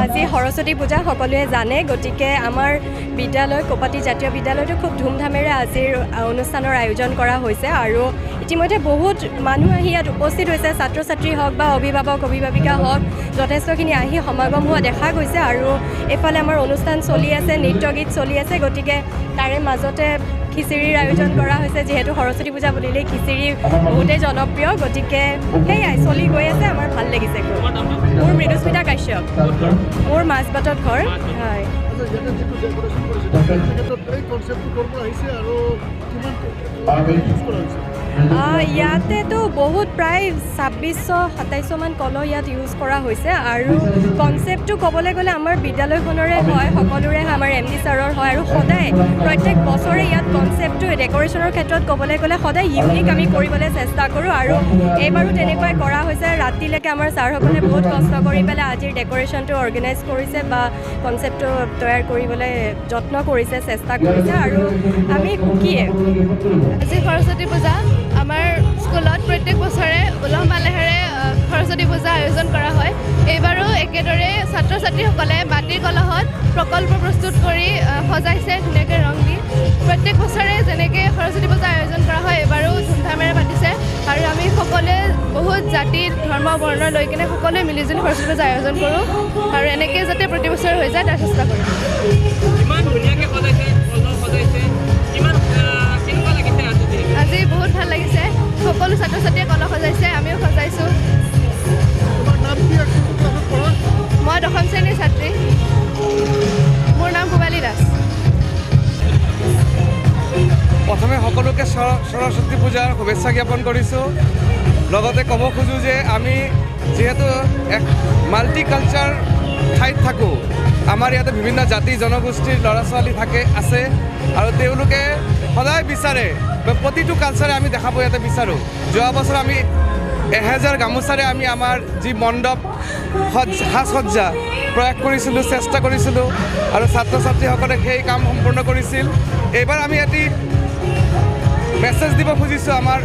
আজি সৰস্বতী পূজা সকলোৱে জানে, গতিকে আমাৰ বিদ্যালয় কপাটি জাতীয় বিদ্যালয়তো খুব ধুমধামেৰে আজিৰ অনুষ্ঠানৰ আয়োজন কৰা হৈছে আৰু ইতিমধ্যে বহুত মানুহ আহি ইয়াত উপস্থিত হৈছে। ছাত্ৰ ছাত্ৰী হওক বা অভিভাৱক অভিভাৱিকা হওক যথেষ্টখিনি আহি সমাগম হোৱা দেখা গৈছে আৰু এইফালে আমাৰ অনুষ্ঠান চলি আছে, নৃত্য গীত চলি আছে। গতিকে তাৰে মাজতে খিচিৰিৰ আয়োজন কৰা হৈছে, যিহেতু সৰস্বতী পূজা বুলিলেই খিচিৰি বহুতেই জনপ্ৰিয়। গতিকে সেয়াই চলি গৈ আছে, আমাৰ ভাল লাগিছে। মোৰ মৃদুস্মিতা কাশ্যপ, মোৰ মাজবাটত ঘৰ। হয়, ইয়াতেতো বহুত প্ৰায় 2600-2700মান কলহ ইয়াত ইউজ কৰা হৈছে আৰু কনচেপ্টটো ক'বলৈ গ'লে আমাৰ বিদ্যালয়খনৰে হয়, সকলোৰে আমাৰ MD ছাৰৰ হয় আৰু সদায় প্ৰত্যেক বছৰে ইয়াত কনচেপ্টটো ডেক'ৰেশ্যনৰ ক্ষেত্ৰত ক'বলৈ গ'লে সদায় ইউনিক আমি কৰিবলৈ চেষ্টা কৰোঁ আৰু এইবাৰো তেনেকুৱাই কৰা হৈছে। ৰাতিলৈকে আমাৰ ছাৰসকলে বহুত কষ্ট কৰি পেলাই আজিৰ ডেক'ৰেশ্যনটো অৰ্গেনাইজ কৰিছে বা কনচেপ্টটো তৈয়াৰ কৰিবলৈ যত্ন কৰিছে, চেষ্টা কৰিছে আৰু আমি সুখীয়ে। আজি সৰস্বতী পূজা আমাৰ স্কুলত প্ৰত্যেক বছৰে উলহ মালহেৰে সৰস্বতী পূজা আয়োজন কৰা হয়। এইবাৰো একেদৰে ছাত্ৰ ছাত্ৰীসকলে মাটিৰ কলহত প্ৰকল্প প্ৰস্তুত কৰি সজাইছে ধুনীয়াকৈ ৰং দি। প্ৰত্যেক বছৰে যেনেকৈ সৰস্বতী পূজা আয়োজন কৰা হয়, এইবাৰো ধুমধামেৰে পাতিছে আৰু আমি সকলোৱে বহুত জাতি ধৰ্ম বৰ্ণ লৈ কিনে সকলোৱে মিলিজুলি সৰস্বতী পূজা আয়োজন কৰোঁ আৰু এনেকৈ যাতে প্ৰতি বছৰে হৈ যায় তাৰ চেষ্টা কৰোঁ। আজি বহুত ভাল লাগিছে, সকলো ছাত্ৰ ছাত্ৰীয়ে কলহ সজাইছে, আমিও সজাইছোঁ। মই 10ম শ্ৰেণীৰ ছাত্ৰী, মোৰ নাম পূবালী দাস। প্ৰথমে সকলোকে সৰস্বতী পূজাৰ শুভেচ্ছা জ্ঞাপন কৰিছোঁ। লগতে ক'ব খোজোঁ যে আমি যিহেতু এক মাল্টি কালচাৰ ঠাইত থাকোঁ, আমাৰ ইয়াতে বিভিন্ন জাতি জনগোষ্ঠীৰ ল'ৰা ছোৱালী আছে আৰু তেওঁলোকে সদায় বিচাৰে প্ৰতিটো কালচাৰে আমি দেখাব ইয়াতে বিচাৰোঁ। যোৱা বছৰ আমি 1000 গামোচাৰে আমি আমাৰ যি মণ্ডপ সাজ সজ্জা প্ৰয়াস কৰিছিলোঁ, চেষ্টা কৰিছিলোঁ আৰু ছাত্ৰ ছাত্ৰীসকলে সেই কাম সম্পূৰ্ণ কৰিছিল। এইবাৰ আমি এটি মেছেজ দিব খুজিছোঁ আমাৰ